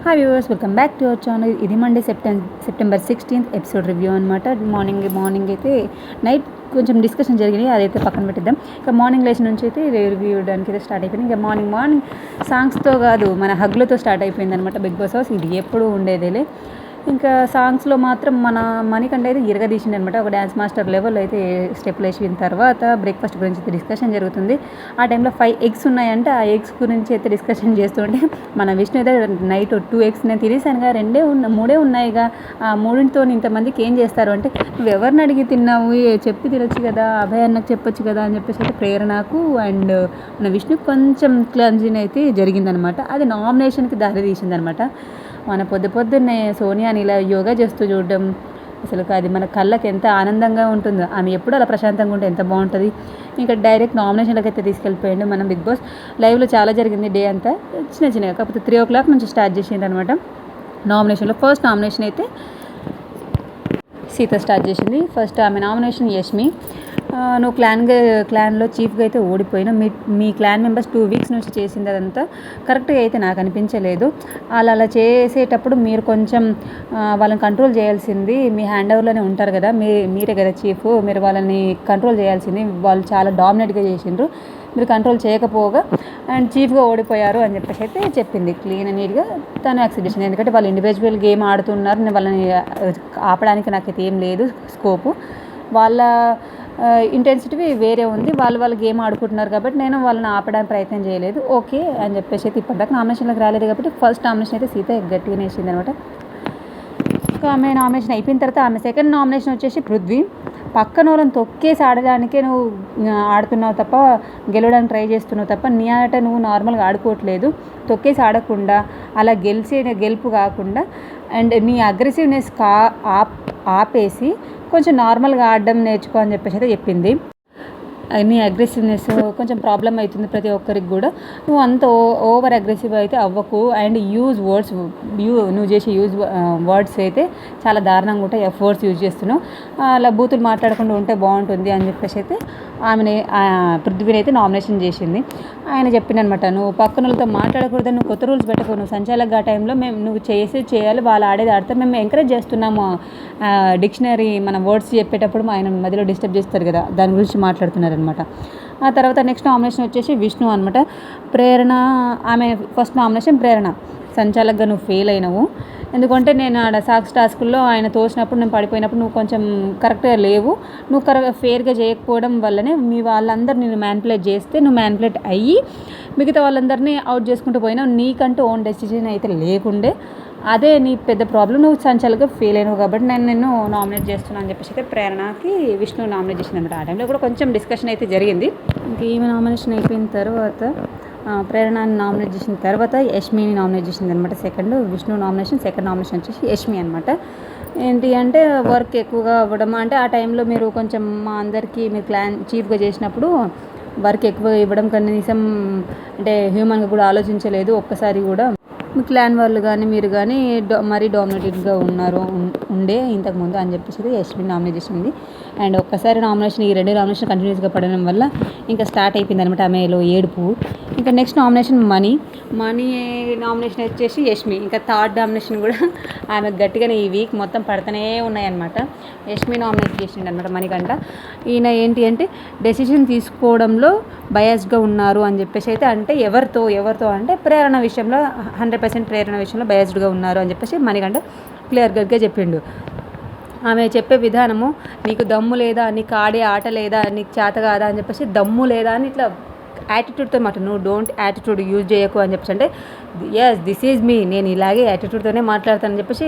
Hi viewers, welcome back to our channel. ఇది Monday September 16th episode review అనమాట. Morning అయితే night కొంచెం discussion జరిగినాయి, అదైతే పక్కన పెట్టిద్దాం. ఇంకా మార్నింగ్ లేచిన నుంచి అయితే రివ్యూ ఇవ్వడానికి అయితే స్టార్ట్ అయిపోయింది. ఇంకా మార్నింగ్ సాంగ్స్తో కాదు, మన హగ్లతో స్టార్ట్ అయిపోయింది అనమాట బిగ్ బాస్ హౌస్. ఇది ఎప్పుడు ఉండేదేలే. ఇంకా సాంగ్స్లో మాత్రం మన మణికంఠ అయితే ఇరగదీసింది అనమాట. ఒక డ్యాన్స్ మాస్టర్ లెవెల్ అయితే స్టెప్లు వేసిన తర్వాత బ్రేక్ఫాస్ట్ గురించి అయితే డిస్కషన్ జరుగుతుంది. ఆ టైంలో 5 eggs ఉన్నాయంటే ఆ ఎగ్స్ గురించి అయితే డిస్కషన్ చేస్తుంటే మన విష్ణు అయితే నైట్ 2 eggs నేను తినేసానుగా, 3 ఉన్నాయిగా, ఆ 3తో ఇంతమందికి ఏం చేస్తారు అంటే, నువ్వు ఎవరిని అడిగి తిన్నావు, చెప్పి తినొచ్చు కదా, అభయ్ అన్నకు చెప్పొచ్చు కదా అని చెప్పేసి అయితే ప్రేరణకు అండ్ మన విష్ణు కొంచెం క్లమ్జీని అయితే జరిగిందనమాట. అది నామినేషన్కి దారి తీసిందనమాట. మన పొద్దున్నే సోనియాని ఇలా యోగా చేస్తూ చూడడం అసలు అది మన కళ్ళకి ఎంత ఆనందంగా ఉంటుందో. ఆమె ఎప్పుడు అలా ప్రశాంతంగా ఉంటే ఎంత బాగుంటుంది. ఇంకా డైరెక్ట్ నామినేషన్లకు అయితే తీసుకెళ్ళిపోయిండు మనం బిగ్ బాస్. లైవ్లో చాలా జరిగింది డే అంతా, చిన్నగా. కాకపోతే 3 o'clock నుంచి స్టార్ట్ చేసిండు అనమాట నామినేషన్లో. ఫస్ట్ నామినేషన్ అయితే సీత స్టార్ట్ చేసింది. ఫస్ట్ ఆమె నామినేషన్ యష్మి. నువ్వు క్లాన్లో చీఫ్గా అయితే ఓడిపోయినా, మీ క్లాన్ మెంబర్స్ 2 weeks నుంచి చేసింది అదంతా కరెక్ట్గా అయితే నాకు అనిపించలేదు. అలా చేసేటప్పుడు మీరు కొంచెం వాళ్ళని కంట్రోల్ చేయాల్సింది. మీ హ్యాండ్ ఓవర్లోనే ఉంటారు కదా, మీరే కదా చీఫ్, మీరు వాళ్ళని కంట్రోల్ చేయాల్సింది. వాళ్ళు చాలా డామినేట్గా చేసిండ్రు, మీరు కంట్రోల్ చేయకపోగా అండ్ చీఫ్గా ఓడిపోయారు అని చెప్పేసి అయితే చెప్పింది. క్లీన్ అండ్ నీట్గా తను యాక్సెప్ట్ చేసింది. ఎందుకంటే వాళ్ళు ఇండివిజువల్ గేమ్ ఆడుతున్నారు, నేను వాళ్ళని ఆపడానికి నాకైతే ఏం లేదు స్కోపు. వాళ్ళ ఇంటెన్సిటీ వేరే ఉంది, వాళ్ళు గేమ్ ఆడుకుంటున్నారు కాబట్టి నేను వాళ్ళని ఆపడానికి ప్రయత్నం చేయలేదు, ఓకే అని చెప్పేసి అయితే ఇప్పటిదాకా నామినేషన్లకు రాలేదు కాబట్టి ఫస్ట్ నామినేషన్ అయితే సీత గట్టిగా వేసింది అనమాట. ఆమె నామినేషన్ అయిపోయిన తర్వాత ఆమె సెకండ్ నామినేషన్ వచ్చేసి పృథ్వీ. పక్కన వాళ్ళని తొక్కేసి ఆడడానికే నువ్వు ఆడుతున్నావు తప్ప, గెలవడానికి ట్రై చేస్తున్నావు తప్ప, నీ ఆట నువ్వు నార్మల్గా ఆడుకోవట్లేదు. తొక్కేసి ఆడకుండా అలా గెలుపు కాకుండా అండ్ నీ అగ్రెసివ్నెస్ ఆపేసి కొంచెం నార్మల్గా ఆడడం నేర్చుకో అని చెప్పేసి అయితే చెప్పింది. నీ అగ్రెసివ్నెస్ కొంచెం ప్రాబ్లం అవుతుంది ప్రతి ఒక్కరికి కూడా, నువ్వు అంత ఓవర్ అగ్రెసివ్ అయితే అవ్వకు అండ్ నువ్వు చేసే వర్డ్స్ అయితే చాలా దారుణంగా ఉంటాయి, ఎఫర్ట్స్ యూజ్ చేస్తున్నావు, అలా బూతులు మాట్లాడకుండా ఉంటే బాగుంటుంది అని చెప్పేసి అయితే పృథ్వీని అయితే నామినేషన్ చేసింది. ఆయన చెప్పిందనమాట, నువ్వు పక్కన వాళ్ళతో మాట్లాడకూడదని నువ్వు కొత్త రూల్స్ పెట్టకు, నువ్వు సంచాలకుగా టైంలో నువ్వు చేయాలి, వాళ్ళు ఆడేది ఆడతారు, మేము ఎంకరేజ్ చేస్తున్నాము. డిక్షనరీ మన వర్డ్స్ చెప్పేటప్పుడు ఆయన మధ్యలో డిస్టర్బ్ చేస్తారు కదా, దాని గురించి మాట్లాడుతున్నారు అనమాట. ఆ తర్వాత నెక్స్ట్ నామినేషన్ వచ్చేసి విష్ణు అనమాట. ప్రేరణ, ఆమె ఫస్ట్ నామినేషన్ ప్రేరణ. సంచాలకుగా నువ్వు ఫెయిల్ అయినావు, ఎందుకంటే నేను ఆడ సాక్స్ టాస్కుల్లో ఆయన తోసినప్పుడు నేను పడిపోయినప్పుడు నువ్వు కొంచెం కరెక్ట్గా లేవు, నువ్వు ఫేర్గా చేయకపోవడం వల్లనే మీ వాళ్ళందరూ నేను మ్యానిపులేట్ చేస్తే నువ్వు మ్యానిపులేట్ అయ్యి మిగతా వాళ్ళందరినీ అవుట్ చేసుకుంటూ పోయినావు. నీకంటూ ఓన్ డెసిషన్ అయితే లేకుండే, అదే నీ పెద్ద ప్రాబ్లం, నువ్వు సంచాలకుగా ఫెయిల్ అయినావు కాబట్టి నేను నిన్ను నామినేట్ చేస్తున్నాను అని చెప్పేసి అయితే ప్రేరణకి విష్ణు నామినేట్ చేసింది అనమాట. ఆ టైంలో కూడా కొంచెం డిస్కషన్ అయితే జరిగింది. ఇంకా ఈమె నామినేషన్ అయిపోయిన తర్వాత ప్రేరణని నామినేట్ చేసిన తర్వాత యష్మిని నామినేట్ చేసింది అనమాట. విష్ణు సెకండ్ నామినేషన్ వచ్చేసి యష్మి అనమాట. ఏంటి అంటే వర్క్ ఎక్కువగా అవ్వడం, అంటే ఆ టైంలో మీరు కొంచెం మా అందరికీ మీరు క్లాన్ చీఫ్గా చేసినప్పుడు వర్క్ ఎక్కువ ఇవ్వడం, కనీసం అంటే హ్యూమన్గా కూడా ఆలోచించలేదు ఒక్కసారి కూడా. మీ క్లాన్ వాళ్ళు కానీ మీరు కానీ మరీ డామినేటెడ్గా ఉండే ఇంతకుముందు అని చెప్పేసి యశ్విని నామినేట్ చేసింది. అండ్ ఒక్కసారి నామినేషన్, ఈ 2 నామినేషన్ కంటిన్యూస్గా పడడం వల్ల ఇంకా స్టార్ట్ అయిపోయింది అనమాట ఆమెలో ఏడుపు. ఇంకా నెక్స్ట్ నామినేషన్ మనీ నామినేషన్ వచ్చేసి యష్మి. ఇంకా థర్డ్ నామినేషన్ కూడా ఆమె గట్టిగానే ఈ వీక్ మొత్తం పడుతూనే ఉన్నాయన్నమాట. యష్మి నామినేట్ చేసిండు అనమాట మణికంఠ. ఈయన ఏంటి అంటే డెసిషన్ తీసుకోవడంలో బయాస్డ్గా ఉన్నారు అని చెప్పేసి అయితే, అంటే ఎవరితో అంటే ప్రేరణ విషయంలో 100% ప్రేరణ విషయంలో బయాస్డ్గా ఉన్నారు అని చెప్పేసి మణికంఠ క్లియర్గా చెప్పిండు. ఆమె చెప్పే విధానము, నీకు దమ్ము లేదా, నీకు ఆడే ఆట లేదా, నీకు చేత కాదా అని చెప్పేసి, దమ్ము లేదా అని ఇట్లా యాటిట్యూడ్తో నువ్వు డోంట్ యాటిట్యూడ్ యూజ్ చేయకు అని చెప్పేసి, అంటే దిస్ ఈజ్ మీ, నేను ఇలాగే యాటిట్యూడ్తోనే మాట్లాడతానని చెప్పేసి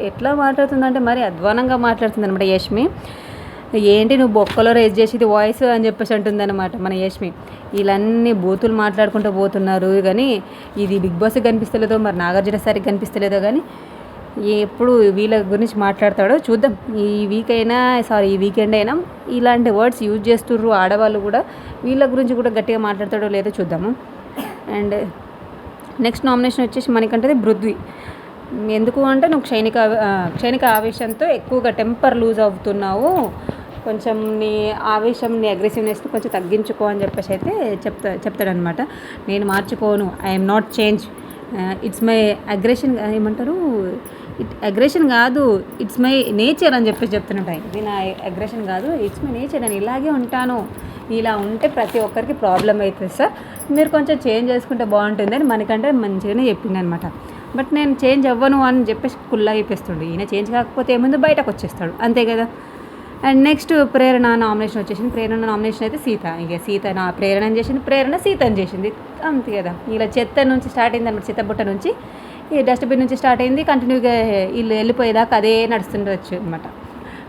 ఎట్లా మాట్లాడుతుందంటే మరి అధ్వానంగా మాట్లాడుతుంది అనమాట యష్మి. ఏంటి నువ్వు బొక్కలో రేజ్ చేసేది వాయిస్ అని చెప్పేసి అంటుందన్నమాట మన యష్మి. వీళ్ళన్నీ బూతులు మాట్లాడుకుంటూ పోతున్నారు కానీ ఇది బిగ్ బాస్కి కనిపిస్తలేదో, మరి నాగార్జున సారికి కనిపిస్తలేదో కానీ ఎప్పుడు వీళ్ళ గురించి మాట్లాడతాడో చూద్దాం. ఈ వీకెండ్ అయినా ఇలాంటి వర్డ్స్ యూజ్ చేస్తుర్రు ఆడవాళ్ళు కూడా, వీళ్ళ గురించి కూడా గట్టిగా మాట్లాడతాడో లేదో చూద్దాము. అండ్ నెక్స్ట్ నామినేషన్ వచ్చేసి మణికంఠది పృథ్వీ. ఎందుకు అంటే నువ్వు క్షణిక ఆవేశంతో ఎక్కువగా టెంపర్ లూజ్ అవుతున్నావు, కొంచెం నీ ఆవేశం, నీ అగ్రెసివ్నెస్ని కొంచెం తగ్గించుకో అని చెప్పేసి అయితే చెప్తాడనమాట. నేను మార్చుకోను, I'm not change, it's my aggression ఏమంటారు, అగ్రెషన్ కాదు, ఇట్స్ మై నేచర్ అని చెప్పేసి చెప్తున్నట్టు. ఇది నా అగ్రెషన్ కాదు, ఇట్స్ మై నేచర్, నేను ఇలాగే ఉంటాను, ఇలా ఉంటే ప్రతి ఒక్కరికి ప్రాబ్లం అవుతుంది సార్, మీరు కొంచెం చేంజ్ చేసుకుంటే బాగుంటుంది అని మనకంటే మంచిగానే చెప్పింది అనమాట. బట్ నేను చేంజ్ అవ్వను అని చెప్పేసి కుల్లా చెప్పేస్తుండే. ఈయన చేంజ్ కాకపోతే ఏముంది, బయటకు వచ్చేస్తాడు, అంతే కదా. అండ్ నెక్స్ట్ ప్రేరణ నామినేషన్ వచ్చేసింది. ప్రేరణ నామినేషన్ అయితే సీత, ఇక సీత నా ప్రేరణ చేసింది, ప్రేరణ సీతని చేసింది, అంతే కదా. ఇలా చెత్త నుంచి స్టార్ట్ అయింది అనమాట, చెత్తబుట్ట నుంచి, ఈ డస్ట్బిన్ నుంచి స్టార్ట్ అయింది, కంటిన్యూగా వీళ్ళు వెళ్ళిపోయేదాకా అదే నడుస్తుండొచ్చు అనమాట.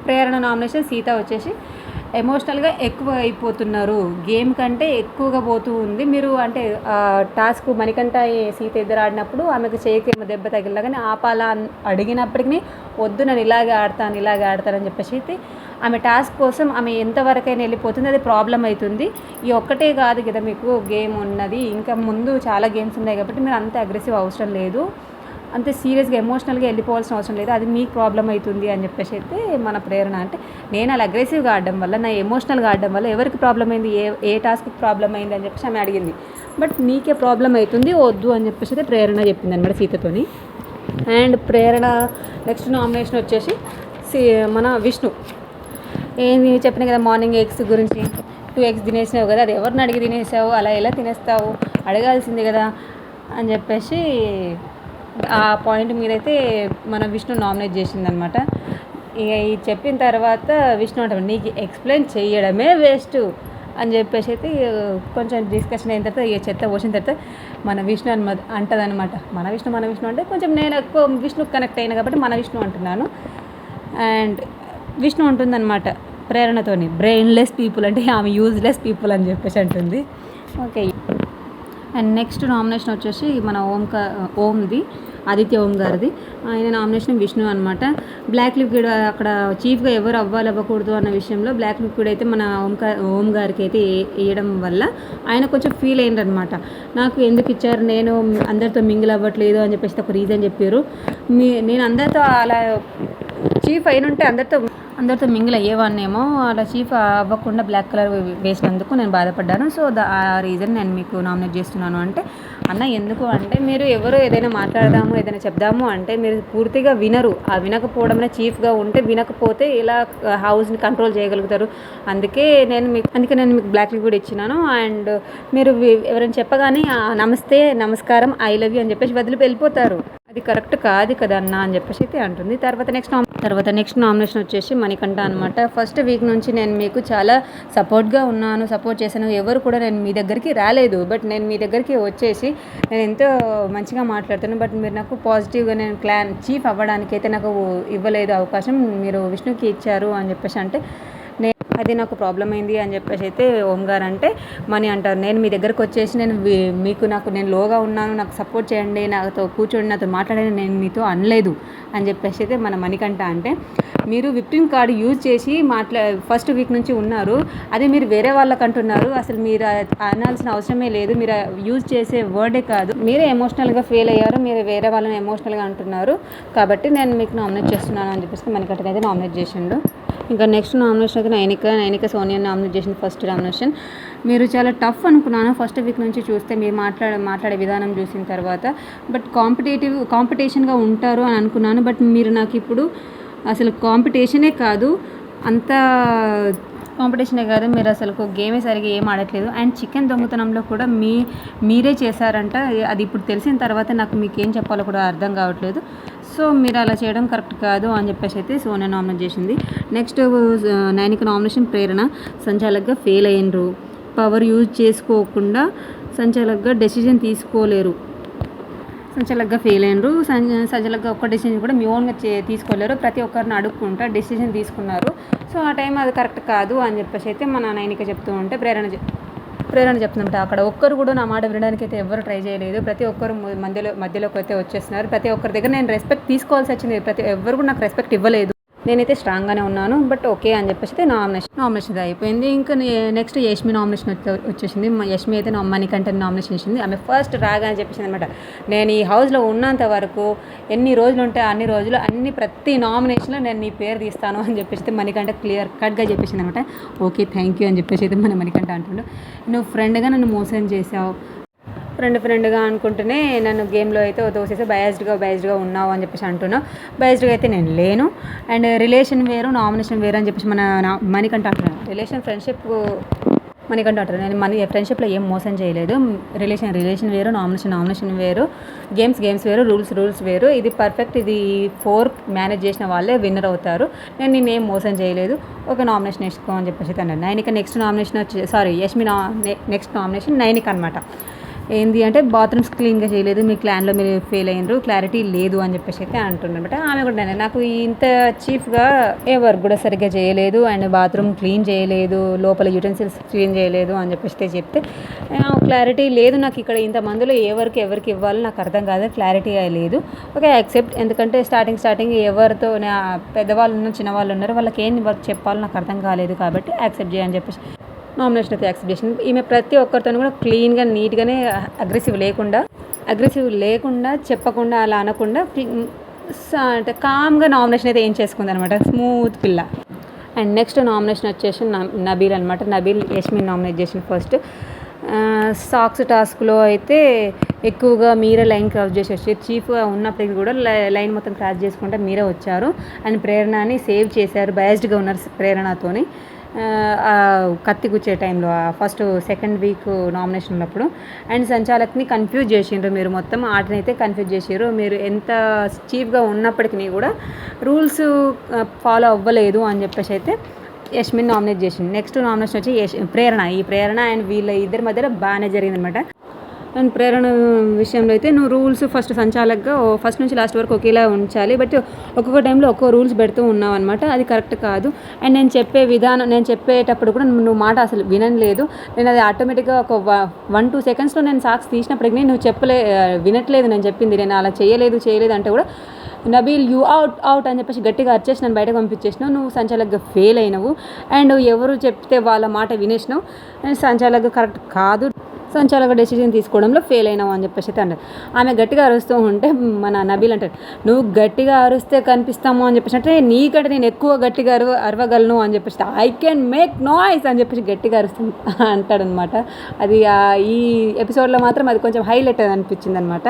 ప్రేరణ నామినేషన్, సీత వచ్చేసి ఎమోషనల్గా ఎక్కువ అయిపోతున్నారు, గేమ్ కంటే ఎక్కువగా పోతూ ఉంది. మీరు అంటే టాస్క్ మణికంఠ సీత ఇద్దరు ఆడినప్పుడు ఆమెకు చేయకేమో దెబ్బ తగిలినా కానీ ఆపాలా అడిగినప్పటికీ వద్దు, నేను ఇలాగే ఆడతానని చెప్పేసి అయితే ఆమె టాస్క్ కోసం ఆమె ఎంతవరకైనా వెళ్ళిపోతుంది, అది ప్రాబ్లం అవుతుంది. ఈ ఒక్కటే కాదు కదా మీకు గేమ్ ఉన్నది, ఇంకా ముందు చాలా గేమ్స్ ఉన్నాయి కాబట్టి మీరు అంత అగ్రెసివ్ అవసరం లేదు, అంతే సీరియస్గా ఎమోషనల్గా వెళ్ళిపోవాల్సిన అవసరం లేదు, అది మీకు ప్రాబ్లం అవుతుంది అని చెప్పేసి అయితే మన ప్రేరణ. అంటే నేను అలా అగ్రెసివ్గా ఆడడం వల్ల, నా ఎమోషనల్గా ఆడడం వల్ల ఎవరికి ప్రాబ్లం అయింది, ఏ టాస్క్కి ప్రాబ్లం అయింది అని చెప్పేసి ఆమె అడిగింది. బట్ నీకే ప్రాబ్లం అవుతుంది, వద్దు అని చెప్పేసి అయితే ప్రేరణ చెప్పింది అనమాట సీతతోని. అండ్ ప్రేరణ నెక్స్ట్ నామినేషన్ వచ్చేసి మన విష్ణు. ఏంది చెప్పిన కదా మార్నింగ్ ఎగ్స్ గురించి, 2 eggs తినేసావు కదా, అది ఎవరిని అడిగి తినేసావు, అలా ఎలా తినేస్తావు, అడగాల్సింది కదా అని చెప్పేసి ఆ పాయింట్ మీదైతే మన విష్ణు నామినేట్ చేసిందనమాట. ఇక ఇది చెప్పిన తర్వాత విష్ణు అంటాడు, నీకు ఎక్స్ప్లెయిన్ చేయడమే వేస్ట్ అని చెప్పేసి అయితే కొంచెం డిస్కషన్ అయిన తర్వాత ఇక చెత్త పోసిన తర్వాత మన విష్ణు అంటదనమాట. మన విష్ణు అంటే కొంచెం నేను ఎక్కువ విష్ణు కనెక్ట్ అయినా కాబట్టి మన విష్ణు అంటున్నాను. అండ్ విష్ణు ఉంటుందన్నమాట ప్రేరణతోని, బ్రెయిన్లెస్ పీపుల్ అంటే ఆమె యూజ్లెస్ పీపుల్ అని చెప్పేసి అంటుంది. ఓకే. అండ్ నెక్స్ట్ నామినేషన్ వచ్చేసి మన ఓంది, ఆదిత్య ఓం గారిది. ఆయన నామినేషన్ విష్ణు అనమాట. బ్లాక్ లిక్విడ్ అక్కడ చీఫ్గా ఎవరు అవ్వకూడదు అన్న విషయంలో బ్లాక్ లిక్విడ్ అయితే మన ఓం గారికి అయితే వేయడం వల్ల ఆయన కొంచెం ఫీల్ అయ్యిందనమాట. నాకు ఎందుకు ఇచ్చారు, నేను అందరితో మింగిల్ అవ్వట్లేదు అని చెప్పేసి ఒక రీజన్ చెప్పారు. నేను అందరితో అలా చీఫ్ అయినుంటే అందరితో మింగిల్ అయ్యేవాడినేమో, అలా చీఫ్ అవ్వకుండా బ్లాక్ కలర్ వేసినందుకు నేను బాధపడ్డాను. సో ఆ రీజన్ నేను మీకు నామినేట్ చేస్తున్నాను అంటే, అన్న ఎందుకు అంటే మీరు ఎవరు ఏదైనా మాట్లాడదాము ఏదైనా చెప్దాము అంటే మీరు పూర్తిగా వినరు. ఆ వినకపోవడమే చీఫ్గా ఉంటే వినకపోతే ఇలా హౌస్ని కంట్రోల్ చేయగలుగుతారు. అందుకే నేను మీకు బ్లాక్ లిక్విడ్ ఇచ్చినాను. అండ్ మీరు ఎవరైనా చెప్పగానే నమస్తే నమస్కారం ఐ లవ్ యూ అని చెప్పేసి వదిలి వెళ్ళిపోతారు, అది కరెక్ట్ కాదు కదా అన్న అని చెప్పేసి అయితే అంటుంది. తర్వాత నెక్స్ట్ నామినేషన్ వచ్చేసి మణికంఠ అనమాట. ఫస్ట్ వీక్ నుంచి నేను మీకు చాలా సపోర్ట్ చేశాను, ఎవరు కూడా నేను మీ దగ్గరికి రాలేదు, బట్ నేను మీ దగ్గరికి వచ్చేసి నేను ఎంతో మంచిగా మాట్లాడుతాను, బట్ మీరు నాకు పాజిటివ్గా నేను చీఫ్ అవ్వడానికి అయితే నాకు ఇవ్వలేదు అవకాశం, మీరు విష్ణుకి ఇచ్చారు అని చెప్పేసి అంటే అది నాకు ప్రాబ్లం అయింది అని చెప్పేసి అయితే ఓం గారు అంటే మనీ అంటారు, నేను మీ దగ్గరకు వచ్చేసి నేను లోగా ఉన్నాను, నాకు సపోర్ట్ చేయండి, నాతో కూర్చోండి, నాతో మాట్లాడండి, నేను మీతో అనలేదు అని చెప్పేసి అయితే మన మణికంఠ అంటే, మీరు విప్టింగ్ కార్డు యూజ్ చేసి ఫస్ట్ వీక్ నుంచి ఉన్నారు, అది మీరు వేరే వాళ్ళకి అంటున్నారు, అసలు మీరు అనాల్సిన అవసరమే లేదు, మీరు యూజ్ చేసే వర్డే కాదు, మీరే ఎమోషనల్గా ఫెయిల్ అయ్యారు, మీరు వేరే వాళ్ళని ఎమోషనల్గా అంటున్నారు, కాబట్టి నేను మీకు నామినేట్ చేస్తున్నాను అని చెప్పేసి మణికంఠని అయితే నామినేట్ చేసిండు. ఇంకా నెక్స్ట్ నామినేషన్ అయితే నైనిక సోనియా నామినేట్ చేసిన ఫస్ట్ నామినేషన్. మీరు చాలా టఫ్ అనుకున్నాను ఫస్ట్ వీక్ నుంచి చూస్తే, మీరు మాట్లాడే విధానం చూసిన తర్వాత, బట్ కాంపిటీషన్గా ఉంటారు అని అనుకున్నాను, బట్ మీరు నాకు ఇప్పుడు అసలు కాంపిటీషనే కాదు, మీరు అసలు గేమే సరిగా ఏం ఆడట్లేదు. అండ్ చికెన్ దొంగతనంలో కూడా మీరే చేశారంట, అది ఇప్పుడు తెలిసిన తర్వాత నాకు మీకు ఏం చెప్పాలో కూడా అర్థం కావట్లేదు, సో మీరు అలా చేయడం కరెక్ట్ కాదు అని చెప్పేసి అయితే సోనియా నామినేట్ చేసింది. నెక్స్ట్ నైనిక నామినేషన్ ప్రేరణ. సంచాలకుగా ఫెయిల్ అయ్యిండ్రు, పవర్ యూజ్ చేసుకోకుండా సంచాలకుగా డెసిజన్ తీసుకోలేరు, సంచాలకుగా ఫెయిల్ అయినరు, సంచాలకుగా ఒక్క డెసిజన్ కూడా మీ ఓన్గా తీసుకోలేరు, ప్రతి ఒక్కరిని అడుక్కుంటా డెసిజన్ తీసుకున్నారు, సో ఆ టైం అది కరెక్ట్ కాదు అని చెప్పేసి అయితే మన నైనిక చెప్తూ ఉంటే ప్రేరణ చెప్తుందంట, అక్కడ ఒక్కరు కూడా నా మాట వినడానికి అయితే ఎవరు ట్రై చేయలేదు, ప్రతి ఒక్కరు మధ్యలోకి అయితే వచ్చేస్తున్నారు, ప్రతి ఒక్కరి దగ్గర నేను రెస్పెక్ట్ తీసుకోవాల్సి వచ్చింది, ఎవరు కూడా నాకు రెస్పెక్ట్ ఇవ్వలేదు, నేనైతే స్ట్రాంగ్గానే ఉన్నాను, బట్ ఓకే అని చెప్పేసి అయితే నామినేషన్ అయిపోయింది. ఇంకా నెక్స్ట్ యష్మి నామినేషన్ వచ్చేసింది. యష్మి అయితే మణికంఠని నామినేషన్ చేసింది. ఆమె ఫస్ట్ రాగా అని చెప్పేసింది అనమాట, నేను ఈ హౌస్లో ఉన్నంత వరకు ఎన్ని రోజులు ఉంటే అన్ని రోజులు ప్రతి నామినేషన్లో నేను నీ పేరు తీస్తాను అని చెప్పేసి మణికంఠ క్లియర్ కట్గా చెప్పేసింది అనమాట. ఓకే థ్యాంక్ యూ అని చెప్పేసి అయితే మన మణికంఠ అంటుండు, నువ్వు ఫ్రెండ్గా నన్ను మోసం చేసావు, ఫ్రెండ్గా అనుకుంటూనే నన్ను గేమ్లో అయితే తోసేసి బయాస్డ్గా ఉన్నావు అని చెప్పేసి అంటున్నావు. బయాస్డ్గా అయితే నేను లేను. అండ్ రిలేషన్ వేరు, నామినేషన్ వేరు అని చెప్పేసి మణికంఠ అంటున్నాను. రిలేషన్ ఫ్రెండ్షిప్ మణికంఠ అంటారు. నేను ఫ్రెండ్షిప్లో ఏం మోసం చేయలేదు. రిలేషన్ వేరు, నామినేషన్ వేరు, గేమ్స్ వేరు, రూల్స్ వేరు. ఇది పర్ఫెక్ట్. ఇది 4 మేనేజ్ చేసిన వాళ్ళే విన్నర్ అవుతారు. నేను నిన్నేం మోసం చేయలేదు. ఒక నామినేషన్ వేసుకో అని చెప్పేసి అన్నాను. Nainika next nomination Yashmi next nomination Nainika అనమాట. ఏంది అంటే బాత్రూమ్స్ క్లీన్గా చేయలేదు, మీ క్లాన్లో మీరు ఫెయిల్ అయినరు, క్లారిటీ లేదు అని చెప్పేసి అయితే అంటున్నమాట. ఆమె కూడా నాకు ఇంత చీఫ్గా ఏ వర్క్ కూడా సరిగ్గా చేయలేదు అండ్ బాత్రూమ్ క్లీన్ చేయలేదు, లోపల యూటెన్సిల్స్ క్లీన్ చేయలేదు అని చెప్పేసి చెప్తే క్లారిటీ లేదు, నాకు ఇక్కడ ఇంతమందిలో ఏ వర్క్ ఎవరికి ఇవ్వాలో నాకు అర్థం కాదు, క్లారిటీ లేదు. Okay, accept. ఎందుకంటే స్టార్టింగ్ ఎవరితో పెద్దవాళ్ళు ఉన్నారు, చిన్నవాళ్ళు ఉన్నారు, వాళ్ళకి ఏం వర్క్ చెప్పాలో నాకు అర్థం కాలేదు కాబట్టి యాక్సెప్ట్ చేయని చెప్పేసి నామినేషన్ అయితే యాక్సెప్ట్ చేసింది. ఈమె ప్రతి ఒక్కరితో కూడా క్లీన్గా నీట్గానే అగ్రెసివ్ లేకుండా చెప్పకుండా అలా అనకుండా అంటే కామ్గా నామినేషన్ అయితే ఏం చేసుకుంది అనమాట. స్మూత్ పిల్ల. అండ్ నెక్స్ట్ నామినేషన్ వచ్చేసి నబీల్ అనమాట. నబీల్ యష్మిని నామినేట్ చేసిన ఫస్ట్. సాక్స్ టాస్క్లో అయితే ఎక్కువగా మీరే లైన్ క్రాస్ చేసి వచ్చారు. చీఫ్గా ఉన్నప్పటికీ కూడా లైన్ మొత్తం క్రాస్ చేసుకుంటే మీరే వచ్చారు. అండ్ ప్రేరణని సేవ్ చేశారు. బయాస్డ్గా ఉన్నారు ప్రేరణతోని. కత్తి గుచ్చే టైంలో ఫస్ట్ సెకండ్ వీక్ నామినేషన్ ఉన్నప్పుడు. అండ్ సంచాలక్ని కన్ఫ్యూజ్ చేసిండ్రు మీరు, మొత్తం ఆటని అయితే కన్ఫ్యూజ్ చేసారు. మీరు ఎంత చీఫ్గా ఉన్నప్పటికీ కూడా రూల్స్ ఫాలో అవ్వలేదు అని చెప్పేసి అయితే యష్మిని నామినేట్ చేసింది. నెక్స్ట్ నామినేషన్ వచ్చి ప్రేరణ అండ్ వీళ్ళ ఇద్దరి మధ్యలో బాగానే జరిగిందనమాట. అండ్ ప్రేరణ విషయంలో అయితే నువ్వు రూల్స్ ఫస్ట్ సంచాలకుగా ఫస్ట్ నుంచి లాస్ట్ వరకు ఒకేలా ఉంచాలి, బట్ ఒక్కొక్క టైంలో ఒక్కో రూల్స్ పెడుతూ ఉన్నావు అనమాట. అది కరెక్ట్ కాదు. అండ్ నేను చెప్పేటప్పుడు కూడా నువ్వు మాట అసలు వినలేదు. నేను అది ఆటోమేటిక్గా ఒక 1-2 సెకండ్స్లో నేను సాక్స్ తీసినప్పటికీ నువ్వు వినట్లేదు నేను చెప్పింది, నేను అలా చేయలేదు అంటే కూడా నబీల్ యూ అవుట్ అని చెప్పేసి గట్టిగా అరిచేసి నన్ను బయటకు పంపించేసినావు. నువ్వు సంచాలకుగా ఫెయిల్ అయినావు. అండ్ ఎవరు చెప్తే వాళ్ళ మాట వినేసినావు. అండ్ సంచాలకుగా కరెక్ట్ కాదు, సంచాలక డెసిజన్ తీసుకోవడంలో ఫెయిల్ అయినావు అని చెప్పేసి అయితే అన్నారు. ఆమె గట్టిగా అరుస్తూ ఉంటే మన నబీల్ అంటాడు, నువ్వు గట్టిగా అరుస్తే కనిపిస్తాము అని చెప్పేసి అంటే నీకంటే నేను ఎక్కువ గట్టిగా అరవగలను అని చెప్పేసి ఐ కెన్ మేక్ నాయిస్ అని చెప్పేసి గట్టిగా అరుస్తుంది అంటాడనమాట. అది ఈ ఎపిసోడ్లో మాత్రం అది కొంచెం హైలైట్ అనిపించింది అనమాట.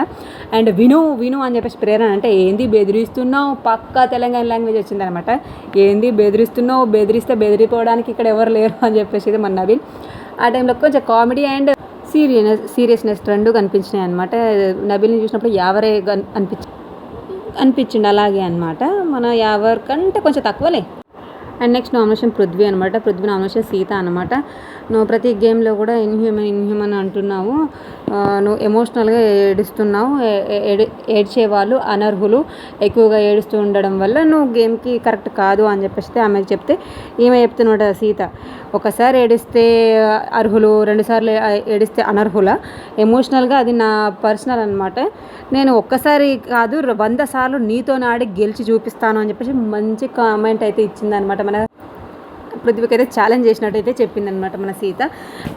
అండ్ విను అని చెప్పేసి ప్రేరణ అంటే ఏంది బెదిరిస్తున్నావు, పక్కా తెలంగాణ లాంగ్వేజ్ వచ్చిందనమాట. ఏంది బెదిరిస్తున్నావు, బెదిరిస్తే బెదిరిపోవడానికి ఇక్కడ ఎవరు లేరు అని చెప్పేసి మన నబీల్. ఆ టైంలో కొంచెం కామెడీ అండ్ సీరియస్నెస్ రెండు కనిపించినాయి అనమాట. నబీల్ని చూసినప్పుడు యావరే అనిపించింది అలాగే అనమాట. మన యావర్ కంటే కొంచెం తక్కువలే. అండ్ నెక్స్ట్ నామినేషన్ పృథ్వీ అనమాట. పృథ్వీ నామినేషన్ సీత అనమాట. నువ్వు ప్రతి గేమ్లో కూడా ఇన్హ్యూమన్ అంటున్నావు, నువ్వు ఎమోషనల్గా ఏడుస్తున్నావు, ఏడ్చేవాళ్ళు అనర్హులు, ఎక్కువగా ఏడుస్తూ ఉండడం వల్ల నువ్వు గేమ్కి కరెక్ట్ కాదు అని చెప్పేసి ఆమెకు చెప్తే ఈమె చెప్తున్నాడు సీత, ఒకసారి ఏడిస్తే అర్హులు, 2 సార్లు ఏడిస్తే అనర్హుల, ఎమోషనల్గా అది నా పర్సనల్ అనమాట, నేను ఒక్కసారి కాదు 100 సార్లు నీతో ఆడి గెలిచి చూపిస్తాను అని చెప్పేసి మంచి కామెంట్ అయితే ఇచ్చిందనమాట. మన పృథ్వీకి అయితే ఛాలెంజ్ చేసినట్టయితే చెప్పిందనమాట మన సీత.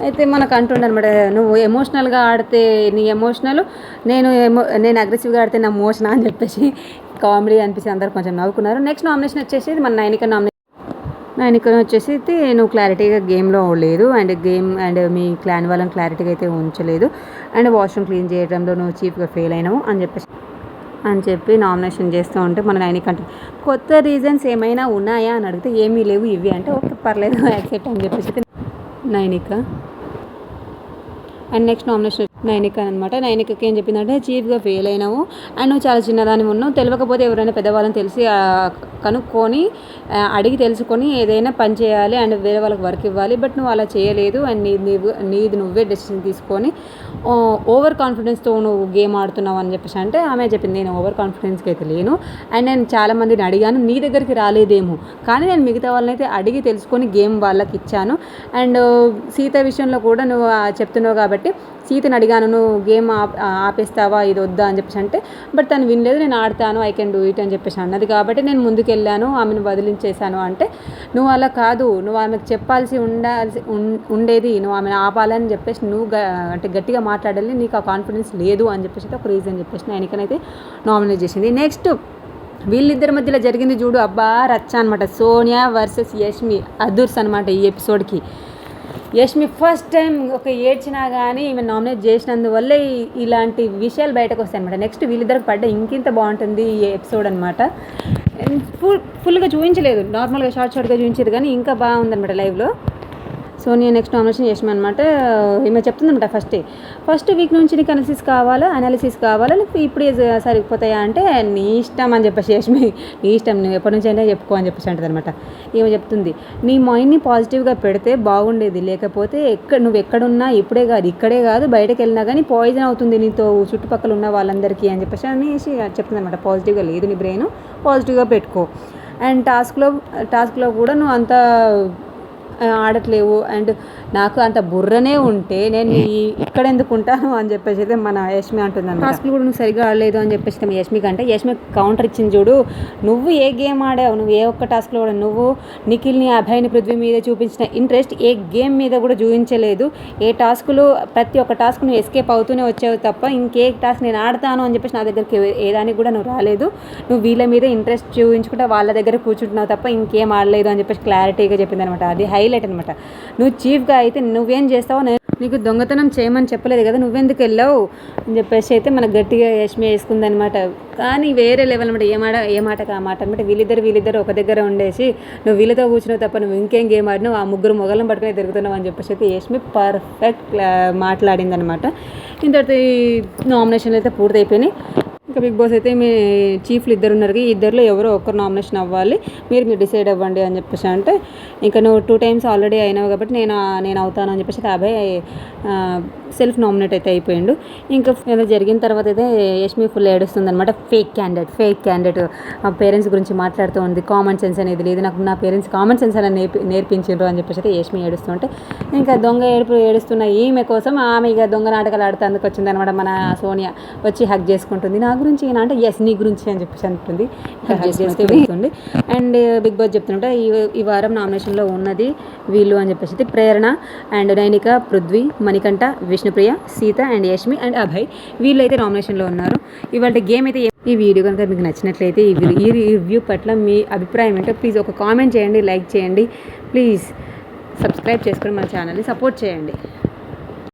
అయితే మనకు అంటుండనమాట, నువ్వు ఎమోషనల్గా ఆడితే నీ ఎమోషనల్, నేను అగ్రెసివ్గా ఆడితే నా మోషన్ అని చెప్పేసి కామెడీ అనిపించి అందరూ కొంచెం నవ్వుకున్నారు. నెక్స్ట్ నామినేషన్ వచ్చేసి మన నైనిక వచ్చేసి అయితే నువ్వు క్లారిటీగా గేమ్లో లేదు అండ్ మీ క్లాన్ వాళ్ళని క్లారిటీగా అయితే ఉంచలేదు అండ్ వాష్రూమ్ క్లీన్ చేయడంలో నువ్వు చీఫ్గా ఫెయిల్ అయినావు అని చెప్పి నామినేషన్ చేస్తూ ఉంటే మన నైనిక అంటే కొత్త రీజన్స్ ఏమైనా ఉన్నాయా అని అడిగితే ఏమీ లేవు ఇవి అంటే ఓకే పర్లేదు యాక్సెప్ట్ అని చెప్పేసి Nainika. And next nomination Nainika అనమాట. నైనికకి ఏం చెప్పిందంటే చీఫ్గా ఫెయిల్ అయినావు అండ్ నువ్వు చాలా చిన్నదాని ఉన్నావు, తెలియకపోతే ఎవరైనా పెద్దవాళ్ళని తెలిసి కనుక్కొని అడిగి తెలుసుకొని ఏదైనా పని చేయాలి అండ్ వేరే వాళ్ళకి వర్క్ ఇవ్వాలి, బట్ నువ్వు అలా చేయలేదు అండ్ నీది నువ్వే డెసిషన్ తీసుకొని ఓవర్ కాన్ఫిడెన్స్తో నువ్వు గేమ్ ఆడుతున్నావు అని చెప్పేసి అంటే ఆమె చెప్పింది నేను ఓవర్ కాన్ఫిడెన్స్కి అయితే లేను అండ్ నేను చాలామందిని అడిగాను, నీ దగ్గరికి రాలేదేమో కానీ నేను మిగతా వాళ్ళని అయితే అడిగి తెలుసుకొని గేమ్ వాళ్ళకి ఇచ్చాను. అండ్ సీత విషయంలో కూడా నువ్వు చెప్తున్నావు కాబట్టి సీతను అడిగాను, నువ్వు గేమ్ ఆపేస్తావా ఇది వద్దా అని చెప్పేసి అంటే బట్ తను వినలేదు, నేను ఆడతాను ఐ కెన్ డూ ఇట్ అని చెప్పేసి అన్నది కాబట్టి నేను ముందుకెళ్ళాను, ఆమెను వదిలించేశాను అంటే నువ్వు అలా కాదు, నువ్వు ఆమెకు చెప్పాల్సి ఉండేది, నువ్వు ఆమెను ఆపాలని చెప్పేసి నువ్వు అంటే గట్టిగా మాట్లాడాలి, నీకు ఆ కాన్ఫిడెన్స్ లేదు అని చెప్పేసి ఒక రీజన్ చెప్పేసి ఆయనకనైతే నామినేట్ చేసింది. నెక్స్ట్ వీళ్ళిద్దరి మధ్యలో జరిగింది చూడు అబ్బా రచ్చ అనమాట. సోనియా వర్సెస్ యష్మి అదుర్స్ అనమాట ఈ ఎపిసోడ్కి. యష్మి ఫస్ట్ టైం ఒక ఏడ్చినా కానీ ఈమె నామినేట్ చేసినందువల్లే ఇలాంటి విషయాలు బయటకు వస్తాయి అనమాట. నెక్స్ట్ వీళ్ళిద్దరికి పడ్డ ఇంకింత బాగుంటుంది ఈ ఎపిసోడ్ అనమాట. ఫుల్గా చూపించలేదు, నార్మల్గా షార్ట్గా చూపించారు కానీ ఇంకా బాగుందనమాట లైవ్లో. సోనియా నెక్స్ట్ నామినేషన్ యష్మి అనమాట. ఈమె చెప్తుందన్నమాట ఫస్ట్ వీక్ నుంచి నీకు అనాలిసిస్ కావాలా నీకు ఇప్పుడే సరిపోతాయా అంటే నీ ఇష్టం అని చెప్పేసి యష్మి, నీ ఇష్టం నువ్వు ఎప్పటి నుంచి అయినా చెప్పుకో అని చెప్పేసి అంటుంది అనమాట. ఈమె చెప్తుంది నీ మైండ్ని పాజిటివ్గా పెడితే బాగుండేది, లేకపోతే నువ్వు ఎక్కడున్నా ఇక్కడే కాదు బయటకు వెళ్ళినా కానీ పాయిజన్ అవుతుంది నీతో చుట్టుపక్కల ఉన్న వాళ్ళందరికీ అని చెప్పేసి అనేసి చెప్తుంది అనమాట. పాజిటివ్గా లేదు నీ బ్రెయిన్, పాజిటివ్గా పెట్టుకో. అండ్ టాస్క్లో కూడా నువ్వు అంత ఆడట్లేవు అండ్ నాకు అంత బుర్రనే ఉంటే నేను ఇక్కడ ఎందుకు ఉంటాను అని చెప్పేసి అయితే మన యష్మి అంటుంది. టాస్క్లు కూడా నువ్వు సరిగ్గా ఆడలేదు అని చెప్పేసి యష్మికి అంటే యష్మి కౌంటర్ ఇచ్చింది చూడు, నువ్వు ఏ గేమ్ ఆడావు, నువ్వు ఏ ఒక్క టాస్క్లో కూడా నువ్వు నిఖిల్ని అభయ్ని పృథ్వీ మీద చూపించిన ఇంట్రెస్ట్ ఏ గేమ్ మీద కూడా చూపించలేదు. ప్రతి ఒక్క టాస్క్ నువ్వు ఎస్కేప్ అవుతూనే వచ్చావు తప్ప ఇంకే టాస్క్ నేను ఆడతాను అని చెప్పేసి నా దగ్గరికి ఏదానికి కూడా నువ్వు రాలేదు. నువ్వు వీళ్ళ మీద ఇంట్రెస్ట్ చూపించుకుంటే వాళ్ళ దగ్గర కూర్చుంటున్నావు తప్ప ఇంకేం ఆడలేదు అని చెప్పేసి క్లారిటీగా చెప్పింది అనమాట. అది హైలైట్ అనమాట. నువ్వు చీఫ్గా అయితే నువ్వేం చేస్తావో నీకు దొంగతనం చేయమని చెప్పలేదు కదా, నువ్వెందుకు వెళ్ళావు అని చెప్పేసి అయితే మనకు గట్టిగా యష్మి వేసుకుందనమాట. కానీ వేరే లెవెల్ అనమాట. ఏ మాటకు ఆ మాట అనమాట. వీళ్ళిద్దరు ఒక దగ్గర ఉండేసి నువ్వు వీళ్ళతో కూర్చున్నావు తప్ప నువ్వు ఇంకేం గేమ్ ఆడినావు, ఆ ముగ్గురు మొగలను పట్టుకుని తిరుగుతున్నావు అని చెప్పేసి అయితే యష్మి పర్ఫెక్ట్ మాట్లాడింది అనమాట. ఇంతటి నామినేషన్లు అయితే పూర్తయిపోయినాయి. ఇంకా బిగ్ బాస్ అయితే మీ చీఫ్లు ఇద్దరు ఉన్నారు, ఈ ఇద్దరిలో ఎవరో ఒకరు నామినేషన్ అవ్వాలి, మీరు డిసైడ్ అవ్వండి అని చెప్పేసి అంటే ఇంకా నువ్వు 2 times ఆల్రెడీ అయినావు కాబట్టి నేను అవుతాను అని చెప్పేసి అభయ్ సెల్ఫ్ నామినేట్ అయితే అయిపోయిండు. ఇంకా జరిగిన తర్వాత అయితే యష్మి ఫుల్ ఏడుస్తుంది అనమాట. ఫేక్ క్యాండిడేట్ పేరెంట్స్ గురించి మాట్లాడుతూ ఉంది. కామన్ సెన్స్ అనేది లేదు నాకు, నా పేరెంట్స్ కామన్ సెన్స్ అని నేర్పించారు అని చెప్పేసి అయితే యష్మి ఏడుస్తుంటే ఇంకా దొంగ ఏడుస్తున్న ఈమె కోసం ఆమె ఇక దొంగ నాటకాలు ఆడుతూ అందుకు వచ్చింది అనమాట. మన సోనియా వచ్చి హక్ చేసుకుంటుంది. నా గురించి అంటే ఎస్ నీ గురించి అని చెప్పేసి అంటుంది. హక్ చేసుకుంటే వెళ్తుంది. అండ్ బిగ్ బాస్ చెప్తుంటే ఈ వారం నామినేషన్లో ఉన్నది వీళ్ళు అని చెప్పేసి అయితే Prerana and Nainika, Prithvi, Manikanta, Vishnupriya, Seetha and Yashmi and Abhay వీళ్ళు అయితే నామినేషన్లో ఉన్నారు. ఇవాళ గేమ్ అయితే ఈ వీడియో కనుక మీకు నచ్చినట్లయితే ఈ రివ్యూ పట్ల మీ అభిప్రాయం ఏంటో ప్లీజ్ ఒక కామెంట్ చేయండి, లైక్ చేయండి, ప్లీజ్ సబ్స్క్రైబ్ చేసుకొని మన ఛానల్ని సపోర్ట్ చేయండి.